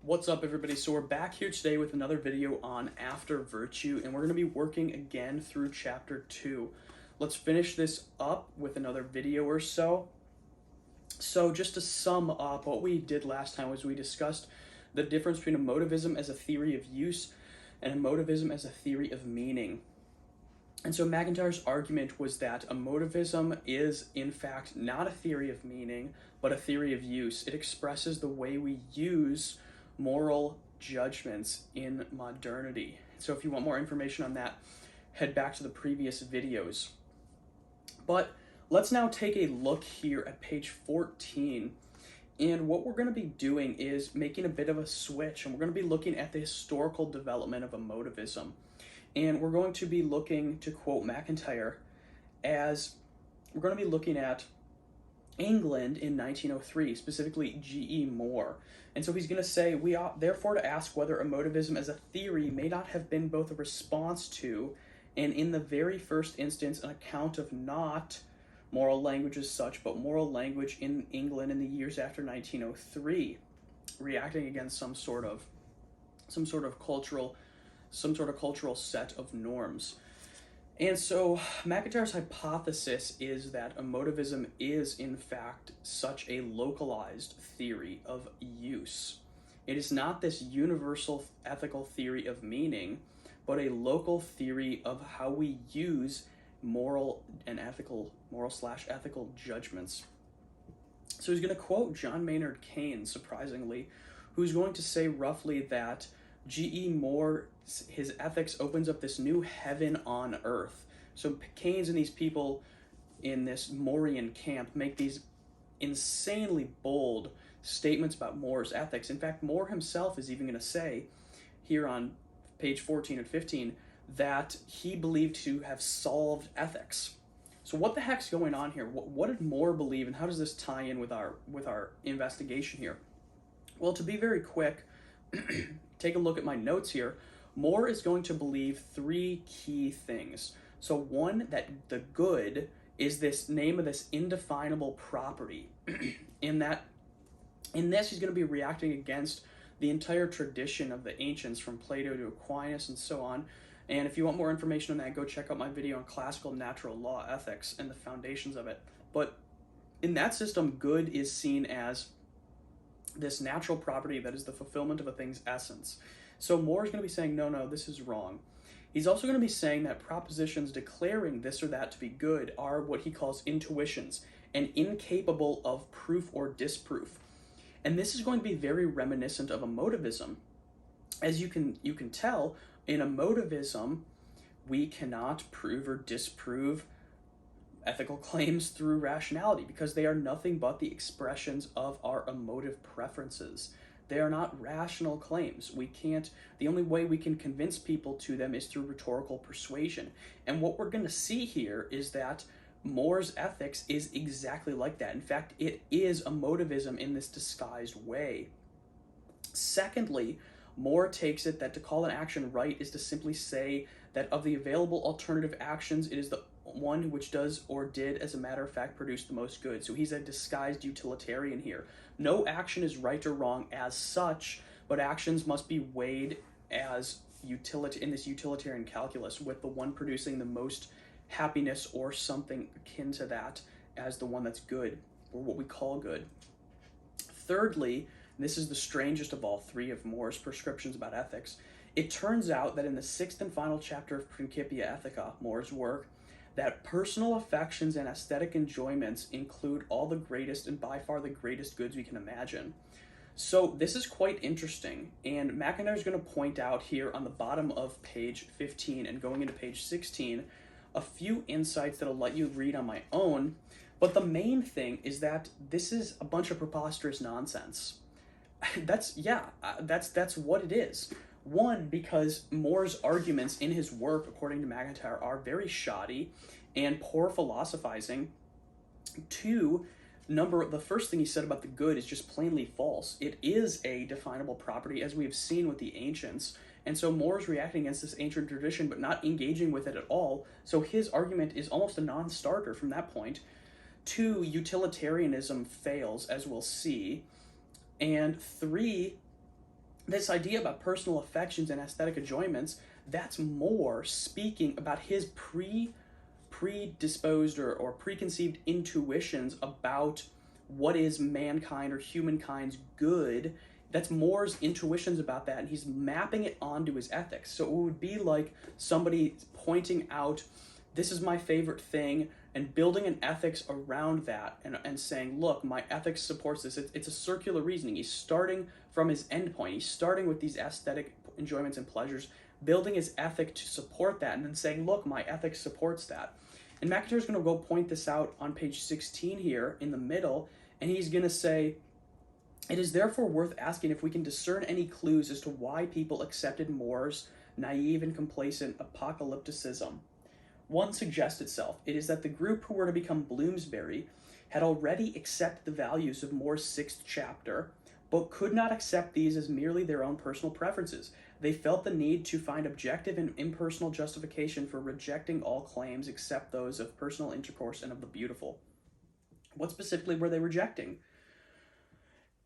What's up, everybody? So we're back here today with another video on after virtue, and we're going to be working again through chapter 2. Let's finish this up with another video or so. So just to sum up, what we did last time was we discussed the difference between emotivism as a theory of use and emotivism as a theory of meaning. And so MacIntyre's argument was that emotivism is, in fact, not a theory of meaning, but a theory of use. It expresses the way we use moral judgments in modernity. So if you want more information on that, head back to the previous videos. But let's now take a look here at page 14. And what we're going to be doing is making a bit of a switch, and we're going to be looking at the historical development of emotivism. And we're going to be looking, to quote MacIntyre, as we're going to be looking at England in 1903, specifically G.E. Moore. And so he's going to say, we ought therefore to ask whether emotivism as a theory may not have been both a response to, and in the very first instance, an account of not moral language as such, but moral language in England in the years after 1903, reacting against some sort of cultural set of norms. And so MacIntyre's hypothesis is that emotivism is, in fact, such a localized theory of use. It is not this universal ethical theory of meaning, but a local theory of how we use moral / ethical judgments. So he's going to quote John Maynard Keynes, surprisingly, who's going to say roughly that G.E. Moore, his ethics opens up this new heaven on earth. So Keynes and these people in this Morean camp make these insanely bold statements about Moore's ethics. In fact, Moore himself is even going to say here on page 14 and 15 that he believed to have solved ethics. So what the heck's going on here? What did Moore believe, and how does this tie in with our investigation here? Well, to be very quick, take a look at my notes here. Moore is going to believe three key things. So one, that the good is this name of this indefinable property. In this, he's going to be reacting against the entire tradition of the ancients, from Plato to Aquinas and so on. And if you want more information on that, go check out my video on classical natural law ethics and the foundations of it. But in that system, good is seen as this natural property that is the fulfillment of a thing's essence. So Moore is going to be saying, no, this is wrong. He's also going to be saying that propositions declaring this or that to be good are what he calls intuitions and incapable of proof or disproof. And this is going to be very reminiscent of emotivism. As you can tell, in emotivism, we cannot prove or disprove ethical claims through rationality because they are nothing but the expressions of our emotive preferences. They are not rational claims. The only way we can convince people to them is through rhetorical persuasion. And what we're going to see here is that Moore's ethics is exactly like that. In fact, it is emotivism in this disguised way. Secondly, Moore takes it that to call an action right is to simply say that of the available alternative actions, it is the one which does or did, as a matter of fact, produce the most good. So he's a disguised utilitarian here. No action is right or wrong as such, but actions must be weighed as in this utilitarian calculus, with the one producing the most happiness or something akin to that as the one that's good, or what we call good. Thirdly, and this is the strangest of all three of Moore's prescriptions about ethics, it turns out that in the sixth and final chapter of Principia Ethica, Moore's work, that personal affections and aesthetic enjoyments include all the greatest and by far the greatest goods we can imagine. So this is quite interesting, and MacIntyre is going to point out here on the bottom of page 15 and going into page 16 a few insights that'll let you read on my own, but the main thing is that this is a bunch of preposterous nonsense. That's what it is. One, because Moore's arguments in his work, according to MacIntyre, are very shoddy and poor philosophizing. Two, the first thing he said about the good is just plainly false. It is a definable property, as we have seen with the ancients, and so Moore is reacting against this ancient tradition but not engaging with it at all, so his argument is almost a non-starter from that point. Two, utilitarianism fails, as we'll see. And three, this idea about personal affections and aesthetic enjoyments, that's more speaking about his predisposed or preconceived intuitions about what is mankind or humankind's good. That's Moore's intuitions about that, and he's mapping it onto his ethics. So it would be like somebody pointing out, this is my favorite thing, and building an ethics around that, and saying, look, my ethics supports this. It's a circular reasoning. He's starting from his endpoint. He's starting with these aesthetic enjoyments and pleasures, building his ethic to support that, and then saying, look, my ethics supports that. And MacIntyre's going to go point this out on page 16 here in the middle, and he's going to say, it is therefore worth asking if we can discern any clues as to why people accepted Moore's naive and complacent apocalypticism. One suggests itself. It is that the group who were to become Bloomsbury had already accepted the values of Moore's 6th chapter, but could not accept these as merely their own personal preferences. They felt the need to find objective and impersonal justification for rejecting all claims except those of personal intercourse and of the beautiful. What specifically were they rejecting?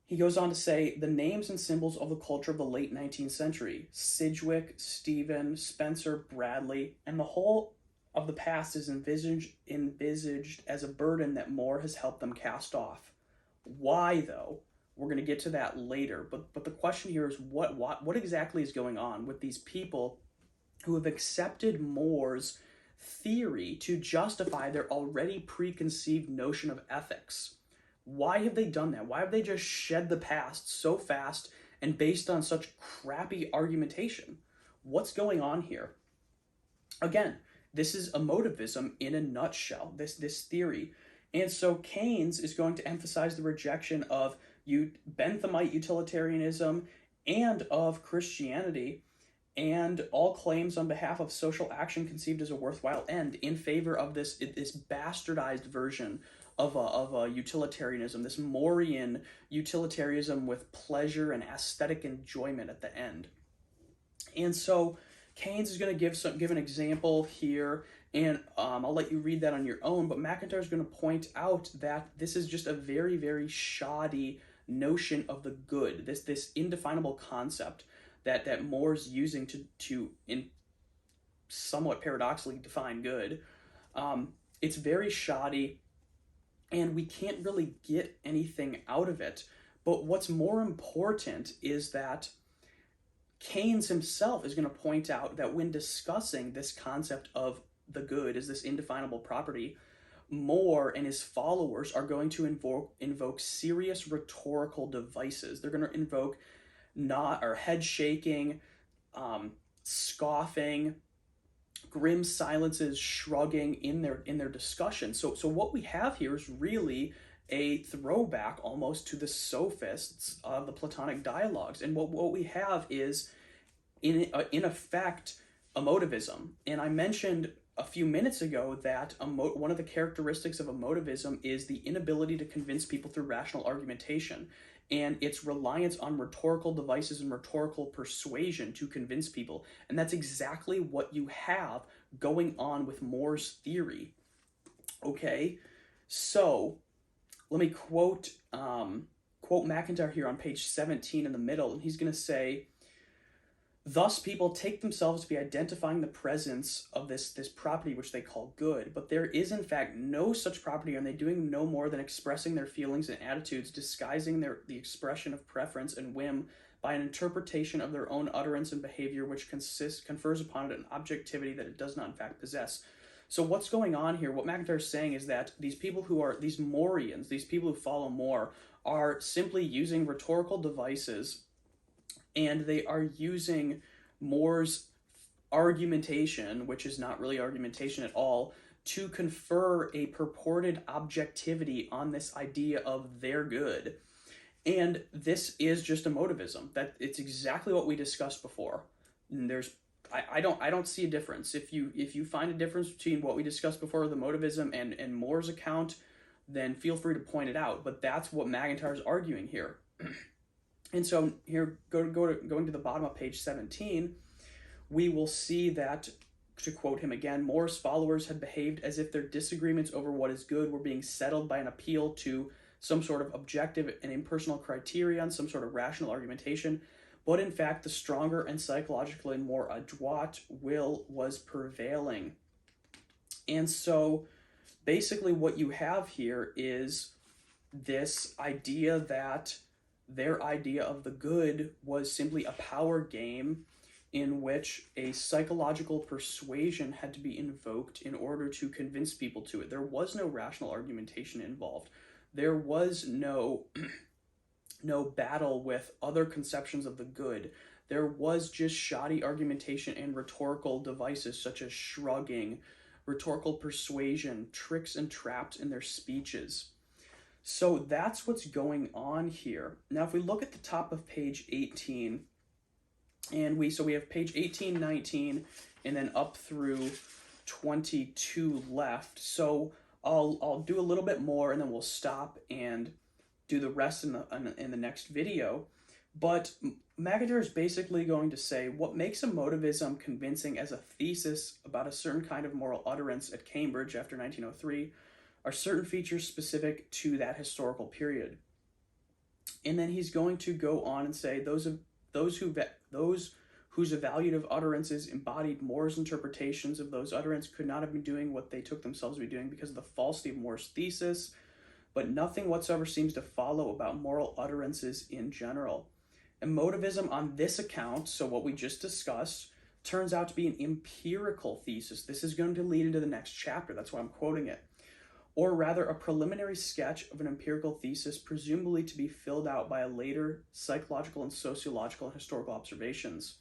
He goes on to say, the names and symbols of the culture of the late 19th century, Sidgwick, Stephen, Spencer, Bradley, and the whole of the past is envisaged as a burden that Moore has helped them cast off. Why, though? We're going to get to that later, but the question here is what exactly is going on with these people who have accepted Moore's theory to justify their already preconceived notion of ethics? Why have they done that? Why have they just shed the past so fast and based on such crappy argumentation? What's going on here? Again, this is emotivism in a nutshell, this theory. And so Keynes is going to emphasize the rejection of Benthamite utilitarianism and of Christianity, and all claims on behalf of social action conceived as a worthwhile end, in favor of this bastardized version of a utilitarianism, this Morean utilitarianism with pleasure and aesthetic enjoyment at the end. And so Keynes is going to give an example here, and I'll let you read that on your own, but MacIntyre is going to point out that this is just a very, very shoddy notion of the good, this indefinable concept that Moore's using to in somewhat paradoxically define good. It's very shoddy, and we can't really get anything out of it. But what's more important is that Keynes himself is going to point out that when discussing this concept of the good as this indefinable property, Moore and his followers are going to invoke serious rhetorical devices. They're going to invoke head shaking, scoffing, grim silences, shrugging in their discussion. So what we have here is really a throwback almost to the sophists of the Platonic dialogues. And what we have is, in effect, emotivism. And I mentioned a few minutes ago that one of the characteristics of emotivism is the inability to convince people through rational argumentation, and its reliance on rhetorical devices and rhetorical persuasion to convince people. And that's exactly what you have going on with Moore's theory. Okay, so let me quote MacIntyre here on page 17 in the middle, and he's going to say, thus people take themselves to be identifying the presence of this property which they call good, but there is in fact no such property, and they doing no more than expressing their feelings and attitudes, disguising the expression of preference and whim by an interpretation of their own utterance and behavior which confers upon it an objectivity that it does not in fact possess. So what's going on here, what MacIntyre is saying is that these people who are, these Mooreans, these people who follow Moore, are simply using rhetorical devices, and they are using Moore's argumentation, which is not really argumentation at all, to confer a purported objectivity on this idea of their good. And this is just emotivism. That it's exactly what we discussed before. And I don't see a difference. If you find a difference between what we discussed before, the emotivism and Moore's account, then feel free to point it out. But that's what MacIntyre is arguing here. And so here, going to the bottom of page 17, we will see that, to quote him again, Moore's followers had behaved as if their disagreements over what is good were being settled by an appeal to some sort of objective and impersonal criterion, some sort of rational argumentation. but in fact the stronger and psychologically more adroit will was prevailing. And so basically what you have here is this idea that their idea of the good was simply a power game in which a psychological persuasion had to be invoked in order to convince people to it. There was no rational argumentation involved. There was no no battle with other conceptions of the good. There was just shoddy argumentation and rhetorical devices such as shrugging, rhetorical persuasion, tricks and traps in their speeches. So that's what's going on here. Now, if we look at the top of page 18, and we have page 18, 19, and then up through 22 left. So I'll do a little bit more, and then we'll stop and do the rest in the next video. But MacIntyre is basically going to say what makes emotivism convincing as a thesis about a certain kind of moral utterance at Cambridge after 1903 are certain features specific to that historical period. And then he's going to go on and say those whose evaluative utterances embodied More's interpretations of those utterances could not have been doing what they took themselves to be doing because of the falsity of More's thesis, but nothing whatsoever seems to follow about moral utterances in general. Emotivism on this account, so what we just discussed, turns out to be an empirical thesis. This is going to lead into the next chapter. That's why I'm quoting it. Or rather, a preliminary sketch of an empirical thesis, presumably to be filled out by a later psychological and sociological and historical observations.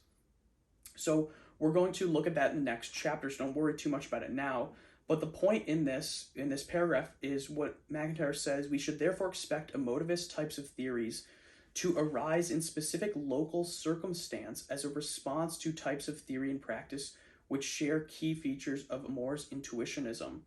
So we're going to look at that in the next chapter, so don't worry too much about it now. But the point in this paragraph is what MacIntyre says: we should therefore expect emotivist types of theories to arise in specific local circumstance as a response to types of theory and practice which share key features of More's intuitionism.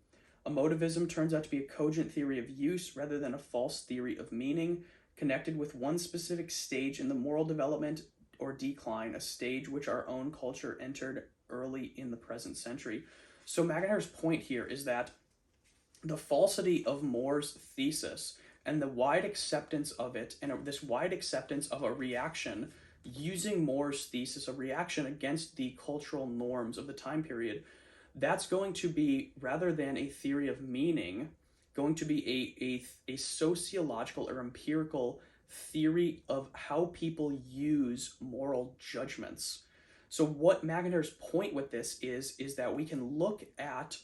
Emotivism turns out to be a cogent theory of use rather than a false theory of meaning, connected with one specific stage in the moral development or decline, a stage which our own culture entered early in the present century. So MacIntyre's point here is that the falsity of More's thesis and the wide acceptance of it, and this wide acceptance of a reaction using More's thesis, a reaction against the cultural norms of the time period, that's going to be, rather than a theory of meaning, going to be a sociological or empirical theory of how people use moral judgments. So what MacIntyre's point with this is that we can look at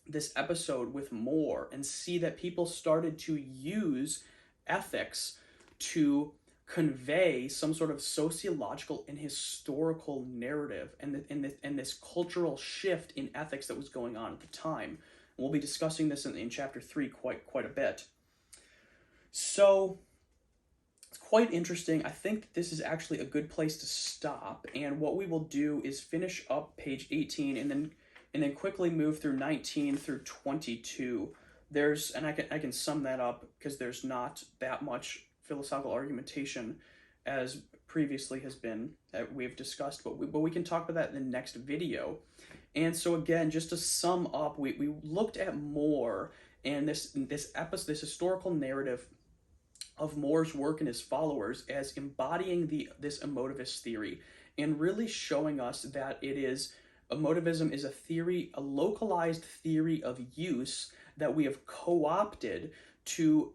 this episode with More and see that people started to use ethics to convey some sort of sociological and historical narrative and this cultural shift in ethics that was going on at the time. And we'll be discussing this in chapter 3 quite a bit. So it's quite interesting. I think that this is actually a good place to stop, and what we will do is finish up page 18 and then quickly move through 19 through 22. I can sum that up because there's not that much philosophical argumentation as previously has been that we've discussed, but we can talk about that in the next video. And so again, just to sum up, we looked at More and this historical narrative of More's work and his followers as embodying this emotivist theory, and really showing us that emotivism is a theory, a localized theory of use that we have co-opted to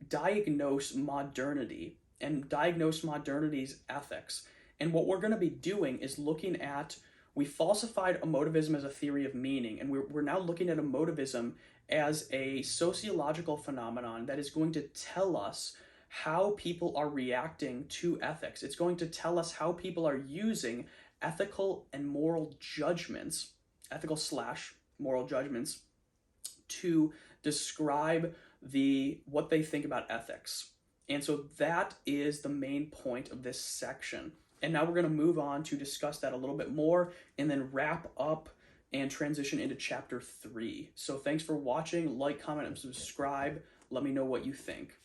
diagnose modernity and diagnose modernity's ethics. And what we're going to be doing is looking at, we falsified emotivism as a theory of meaning, and we're now looking at emotivism as a sociological phenomenon that is going to tell us how people are reacting to ethics. It's going to tell us how people are using ethical and moral judgments, ethical/moral judgments, to describe what they think about ethics. And so that is the main point of this section. And now we're going to move on to discuss that a little bit more and then wrap up and transition into chapter 3. So thanks for watching. Like, comment, and subscribe. Let me know what you think.